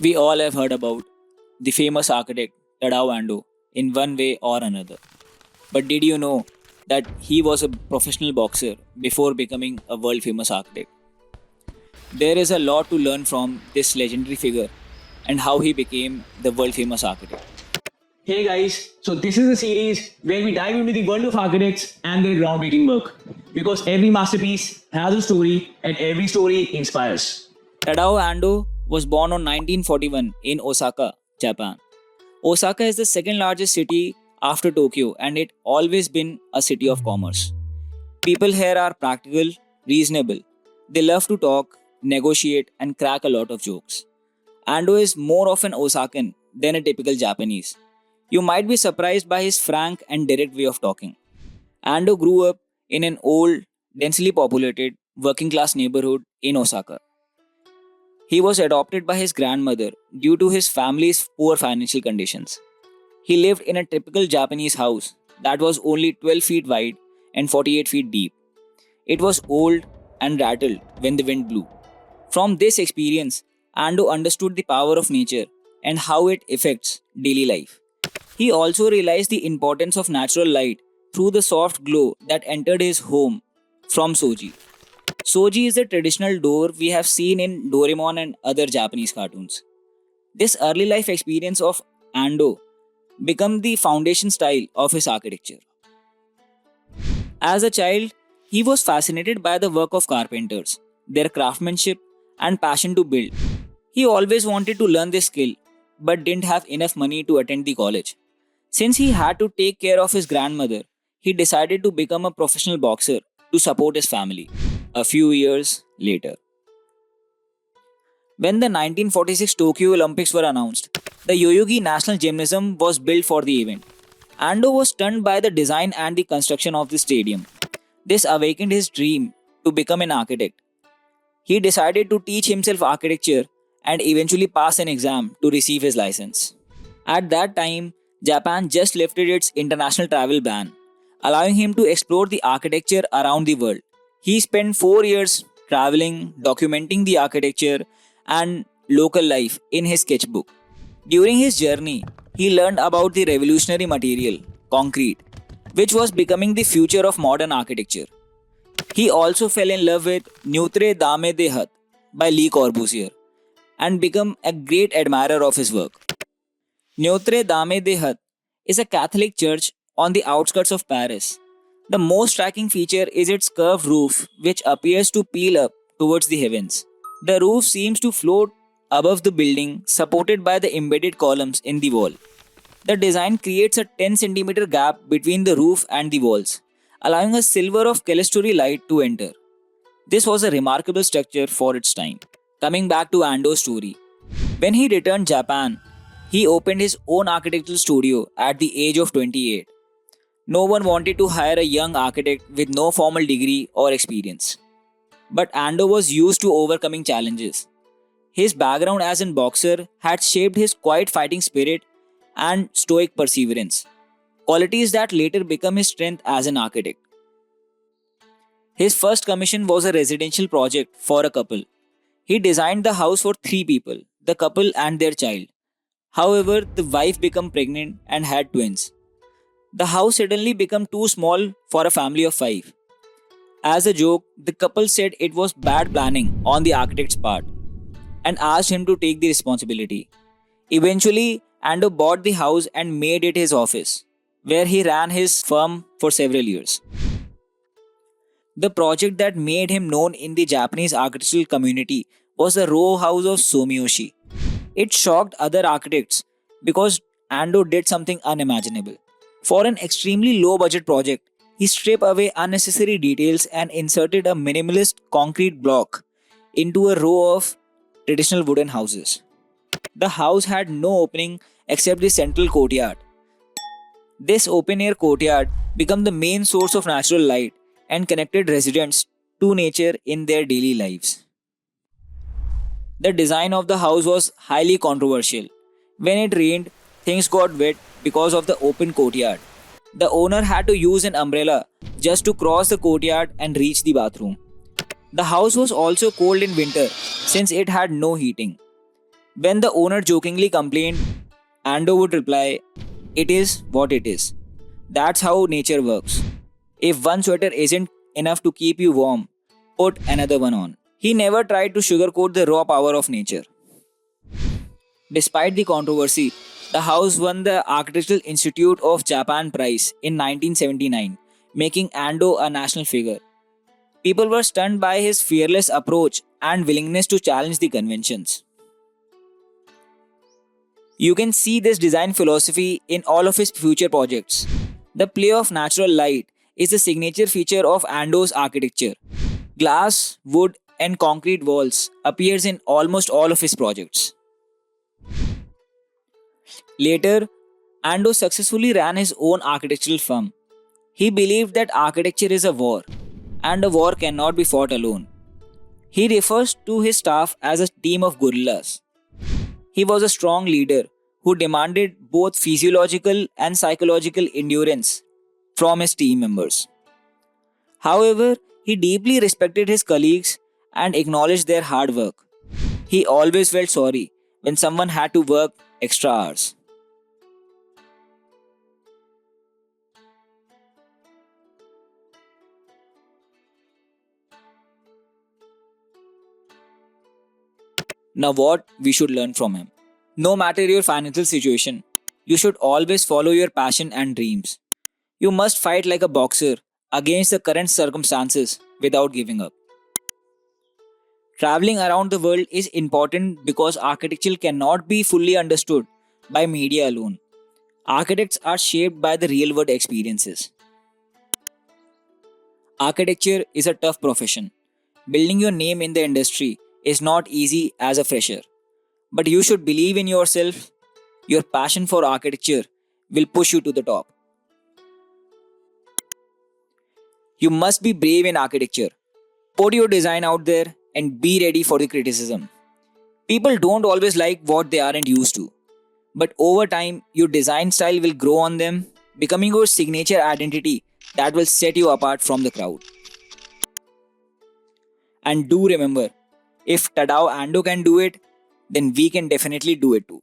We all have heard about the famous architect Tadao Ando in one way or another. But did you know that he was a professional boxer before becoming a world famous architect? There is a lot to learn from this legendary figure and how he became the world famous architect. Hey guys, so this is a series where we dive into the world of architects and their groundbreaking work. Because every masterpiece has a story and every story inspires. Tadao Ando was born on 1941 in Osaka, Japan. Osaka is the second largest city after Tokyo and it always been a city of commerce. People here are practical, reasonable. They love to talk, negotiate, and crack a lot of jokes. Ando is more of an Osakan than a typical Japanese. You might be surprised by his frank and direct way of talking. Ando grew up in an old, densely populated, working class neighborhood in Osaka. He was adopted by his grandmother due to his family's poor financial conditions. He lived in a typical Japanese house that was only 12 feet wide and 48 feet deep. It was old and rattled when the wind blew. From this experience, Ando understood the power of nature and how it affects daily life. He also realized the importance of natural light through the soft glow that entered his home from Soji. Soji is the traditional door we have seen in Doraemon and other Japanese cartoons. This early life experience of Ando became the foundation style of his architecture. As a child, he was fascinated by the work of carpenters, their craftsmanship, and passion to build. He always wanted to learn this skill but didn't have enough money to attend the college. Since he had to take care of his grandmother, he decided to become a professional boxer to support his family. A few years later, when the 1946 Tokyo Olympics were announced, the Yoyogi National Gymnasium was built for the event. Ando was stunned by the design and the construction of the stadium. This awakened his dream to become an architect. He decided to teach himself architecture and eventually pass an exam to receive his license. At that time, Japan just lifted its international travel ban, allowing him to explore the architecture around the world. He spent 4 years traveling, documenting the architecture and local life in his sketchbook. During his journey, he learned about the revolutionary material, concrete, which was becoming the future of modern architecture. He also fell in love with Notre Dame des Huttes by Le Corbusier and became a great admirer of his work. Notre Dame des Huttes is a Catholic church on the outskirts of Paris. The most striking feature is its curved roof, which appears to peel up towards the heavens. The roof seems to float above the building, supported by the embedded columns in the wall. The design creates a 10 centimeter gap between the roof and the walls, allowing a silver of clerestory light to enter. This was a remarkable structure for its time. Coming back to Ando's story, when he returned Japan, he opened his own architectural studio at the age of 28. No one wanted to hire a young architect with no formal degree or experience. But Ando was used to overcoming challenges. His background as a boxer had shaped his quiet fighting spirit and stoic perseverance, qualities that later became his strength as an architect. His first commission was a residential project for a couple. He designed the house for three people, the couple and their child. However, the wife became pregnant and had twins. The house suddenly became too small for a family of five. As a joke, the couple said it was bad planning on the architect's part and asked him to take the responsibility. Eventually, Ando bought the house and made it his office, where he ran his firm for several years. The project that made him known in the Japanese architectural community was the row house of Sumiyoshi. It shocked other architects because Ando did something unimaginable. For an extremely low budget project, he stripped away unnecessary details and inserted a minimalist concrete block into a row of traditional wooden houses. The house had no opening except the central courtyard. This open air courtyard became the main source of natural light and connected residents to nature in their daily lives. The design of the house was highly controversial. When it rained, things got wet because of the open courtyard. The owner had to use an umbrella just to cross the courtyard and reach the bathroom. The house was also cold in winter since it had no heating. When the owner jokingly complained, Ando would reply, "It is what it is." That's how nature works. If one sweater isn't enough to keep you warm, put another one on. He never tried to sugarcoat the raw power of nature. Despite the controversy, the house won the Architectural Institute of Japan Prize in 1979, making Ando a national figure. People were stunned by his fearless approach and willingness to challenge the conventions. You can see this design philosophy in all of his future projects. The play of natural light is the signature feature of Ando's architecture. Glass, wood, and concrete walls appears in almost all of his projects. Later, Ando successfully ran his own architectural firm. He believed that architecture is a war, and a war cannot be fought alone. He refers to his staff as a team of gorillas. He was a strong leader who demanded both physiological and psychological endurance from his team members. However, he deeply respected his colleagues and acknowledged their hard work. He always felt sorry when someone had to work extra hours. Now, what we should learn from him? No matter your financial situation, you should always follow your passion and dreams. You must fight like a boxer against the current circumstances without giving up. Traveling around the world is important because architecture cannot be fully understood by media alone. Architects are shaped by the real world experiences. Architecture is a tough profession. Building your name in the industry is not easy as a fresher. But you should believe in yourself. Your passion for architecture will push you to the top. You must be brave in architecture. Put your design out there and be ready for the criticism. People don't always like what they aren't used to. But over time, your design style will grow on them, becoming your signature identity that will set you apart from the crowd. And do remember, if Tadao Ando can do it, then we can definitely do it too.